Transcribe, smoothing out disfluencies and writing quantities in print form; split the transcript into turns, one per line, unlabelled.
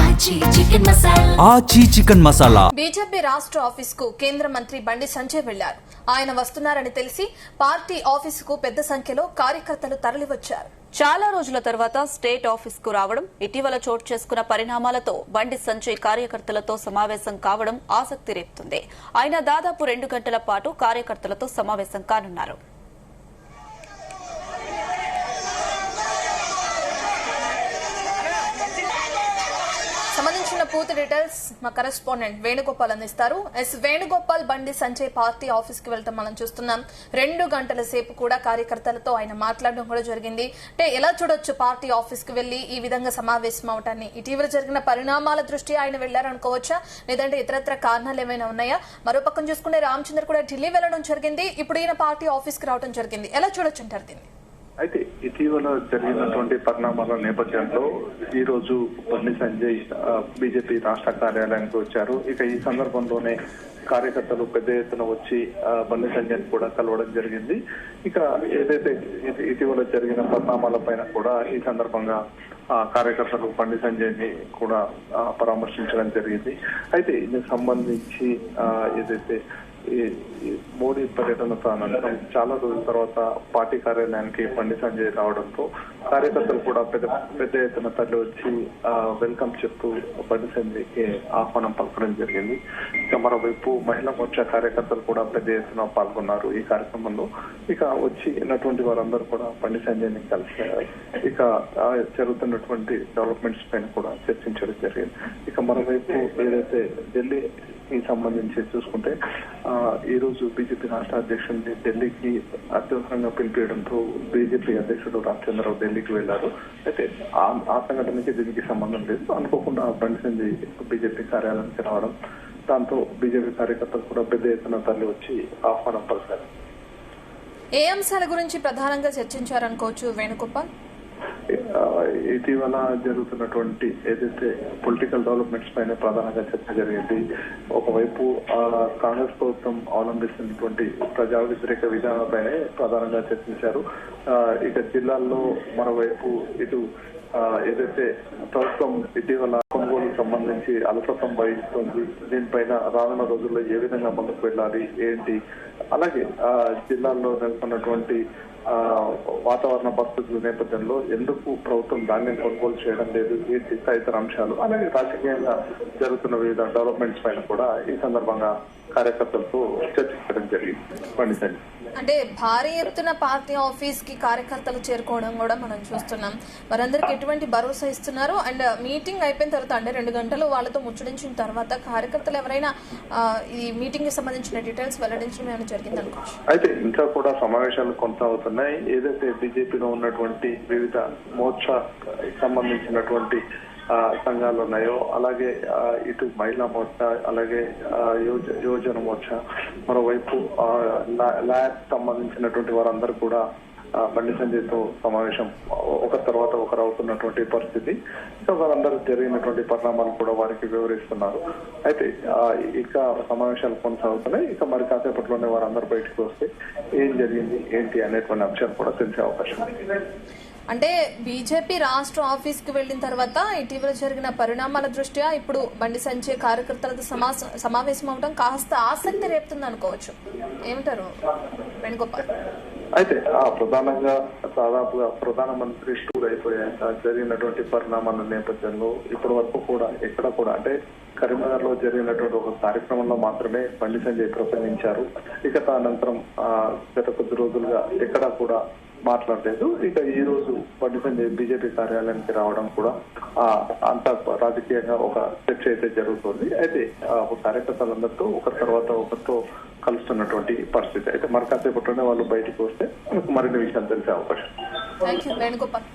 ఆచి chicken masala.
BJP రాష్ట్ర office కు కేంద్ర మంత్రి బండి సంజయ్ వెళ్లారు. ఆయన వస్తున్నారని తెలిసి పార్టీ ఆఫీస్ కు పెద్ద సంఖ్యలో కార్యకర్తలు తరలివచ్చారు.
చాలా రోజుల తర్వాత స్టేట్ ఆఫీస్ కు రావడం, ఇటీవల చోటు చేసుకున్న పరిణామాలతో బండి సంజయ్ కార్యకర్తలతో సమావేశం కావడం ఆసక్తి రేపుతుంది. ఆయన దాదాపు 2 గంటల పాటు కార్యకర్తలతో సమావేశం కానున్నారు.
సంబంధించిన పూర్తి డీటెయిల్స్ మా కరెస్పాండెంట్ వేణుగోపాల్ అందిస్తారు. వేణుగోపాల్, బండి సంజయ్ పార్టీ ఆఫీస్ కి వెళ్తాం మనం చూస్తున్నాం. 2 గంటల సేపు కూడా కార్యకర్తలతో ఆయన మాట్లాడడం కూడా జరిగింది. అంటే ఎలా చూడొచ్చు పార్టీ ఆఫీస్ కి వెళ్లి ఈ విధంగా సమావేశం అవటాన్ని? ఇటీవల జరిగిన పరిణామాల దృష్ట్యా ఆయన వెళ్లారనుకోవచ్చా, లేదంటే ఇతరత్ర కారణాలు ఏమైనా ఉన్నాయా? మరో పక్కన చూసుకుంటే రామచంద్ర కూడా ఢిల్లీ వెళ్లడం జరిగింది. ఇప్పుడు ఈయన పార్టీ ఆఫీస్ కి రావడం జరిగింది. ఎలా చూడొచ్చు అంటారు దీన్ని?
అయితే ఇటీవల జరిగినటువంటి పరిణామాల నేపథ్యంలో ఈ రోజు బండి సంజయ్ బీజేపీ రాష్ట్ర కార్యాలయానికి వచ్చారు. ఇక ఈ సందర్భంలోనే కార్యకర్తలు పెద్ద ఎత్తున వచ్చి బండి సంజయ్ కూడా కలవడం జరిగింది. ఇక ఏదైతే ఇటీవల జరిగిన పరిణామాల పైన కూడా ఈ సందర్భంగా కార్యకర్తలు బండి సంజయ్ ని కూడా పరామర్శించడం జరిగింది. అయితే ఇందుకు సంబంధించి ఏదైతే మోడీ పర్యటన అనంతరం చాలా రోజుల తర్వాత పార్టీ కార్యాలయానికి బండి సంజయ్ రావడంతో కార్యకర్తలు కూడా పెద్ద ఎత్తున తరలి వచ్చి వెల్కమ్ చెప్తూ బండి సంజయ్కి ఆహ్వానం పలకడం జరిగింది. ఇక మరోవైపు మహిళా మోర్చా కార్యకర్తలు కూడా పెద్ద ఎత్తున పాల్గొన్నారు ఈ కార్యక్రమంలో. ఇక వచ్చినటువంటి వారందరూ కూడా బండి సంజయ్ ని కలిసి ఇక జరుగుతున్నటువంటి డెవలప్మెంట్స్ పైన కూడా చర్చించడం జరిగింది. ఇక మరోవైపు ఏదైతే ఢిల్లీకి సంబంధించి చూసుకుంటే ఈ రోజు బీజేపీ రాష్ట్ర అధ్యక్షుడిని ఢిల్లీకి అత్యవసరంగా పిలిపించడంతో బీజేపీ అధ్యక్షుడు రామచంద్రరావు ఢిల్లీకి వెళ్లారు. అయితే ఆ సంఘటనకి దీనికి సంబంధం లేదు. అనుకోకుండా బండి సంజయ్ బీజేపీ కార్యాలయానికి రావడం, దాంతో బీజేపీ కార్యకర్తలు కూడా పెద్ద ఎత్తున తరలి వచ్చి ఆహ్వానం పలికారు.
ఏ అంశాల గురించి ప్రధానంగా చర్చించారనుకోవచ్చు వేణుగోపాల్?
ఇటీవల జరుగుతున్నటువంటి ఏదైతే పొలిటికల్ డెవలప్మెంట్స్ పైన ప్రధానంగా చర్చ జరిగింది. ఒకవైపు కాంగ్రెస్ ప్రభుత్వం అవలంబిస్తున్నటువంటి ప్రజా వ్యతిరేక విధానాలపైనే ప్రధానంగా చర్చించారు. ఇక జిల్లాల్లో మరోవైపు ఇటు ఏదైతే ప్రభుత్వం ఇటీవల కొనుగోలుకు సంబంధించి అలసత్వం వహిస్తుంది, దీనిపైన రానున్న రోజుల్లో ఏ విధంగా ముందుకు వెళ్ళాలి ఏంటి, అలాగే జిల్లాల్లో నెలకొన్నటువంటి వాతావరణ పరిస్థితుల నేపథ్యంలో ఎందుకు ప్రభుత్వం ధాన్యం కొనుగోలు చేయడం లేదు, ఏంటి తదితర అంశాలు, అలాగే రాజకీయంగా జరుగుతున్న వివిధ డెవలప్మెంట్స్ పైన కూడా ఈ సందర్భంగా కార్యకర్తలతో చర్చించడం జరిగింది. పండితండి
అంటే భారీ ఎత్తున పార్టీ ఆఫీస్ కి కార్యకర్తలు చేరుకోవడం కూడా మనం చూస్తున్నాం. వారందరికి ఎటువంటి భరోసా ఇస్తున్నారు? అండ్ మీటింగ్ అయిపోయిన తర్వాత అంటే 2 గంటలు వాళ్ళతో ముచ్చడించిన తర్వాత కార్యకర్తలు ఎవరైనా ఈ మీటింగ్ కి సంబంధించిన డీటెయిల్స్ వెల్లడించడం ఏమైనా జరిగింది అనుకోవచ్చు?
అయితే ఇంకా కూడా సమావేశాలు కొనసాగుతున్నాయి. ఏదైతే బీజేపీలో ఉన్నటువంటి వివిధ మోర్చా సంబంధించినటువంటి సంఘాలు ఉన్నాయో, అలాగే ఇటు మహిళా మోర్చా, అలాగే యువజన మోర్చా, మరోవైపు ల్యాబ్ సంబంధించినటువంటి వారందరూ కూడా బండి సంజయ్ తో సమావేశం ఒకరి తర్వాత ఒకరు అవుతున్నటువంటి పరిస్థితి. ఇంకా వారందరూ జరిగినటువంటి పరిణామాలు కూడా వారికి వివరిస్తున్నారు. అయితే ఇక సమావేశాలు కొనసాగుతున్నాయి. ఇక మరి కాసేపట్లోనే వారందరూ బయటకు వస్తే ఏం జరిగింది ఏంటి అనేటువంటి అంశాలు కూడా తెలిసే అవకాశం ఉంది.
అంటే బీజేపీ రాష్ట్ర ఆఫీస్ కి వెళ్లిన తర్వాత ఇటీవల జరిగిన పరిణామాల దృష్ట్యా ఇప్పుడు బండి సంజయ్ కార్యకర్తలతో సమావేశం అవడం కాస్త ఆసక్తి రేపుతుంది అనుకోవచ్చు. ఏమంటారు వేణుగోపాల్?
అయితే ప్రధానంగా దాదాపుగా ప్రధానమంత్రి టూర్ అయిపోయాక జరిగినటువంటి పరిణామాల నేపథ్యంలో ఇప్పటి వరకు కూడా ఎక్కడ కూడా అంటే కరీంనగర్ లో జరిగినటువంటి ఒక కార్యక్రమంలో మాత్రమే బండి సంజయ్ ప్రసంగించారు. ఇక అనంతరం గత కొద్ది రోజులుగా ఎక్కడా కూడా మాట్లాడలేదు. ఇక ఈ రోజు బండి సంజయ్ బీజేపీ కార్యాలయానికి రావడం కూడా అంత రాజకీయంగా ఒక చర్చ అయితే జరుగుతుంది. అయితే కార్యకర్తలందరితో ఒకరి తర్వాత ఒకరితో కలుస్తున్నటువంటి పరిస్థితి. అయితే మరి కాసేపట్లోనే వాళ్ళు బయటకు వస్తే మనకు మరిన్ని విషయాలు తెలిసే అవకాశం.
థాంక్యూ వేణుగోపాల్.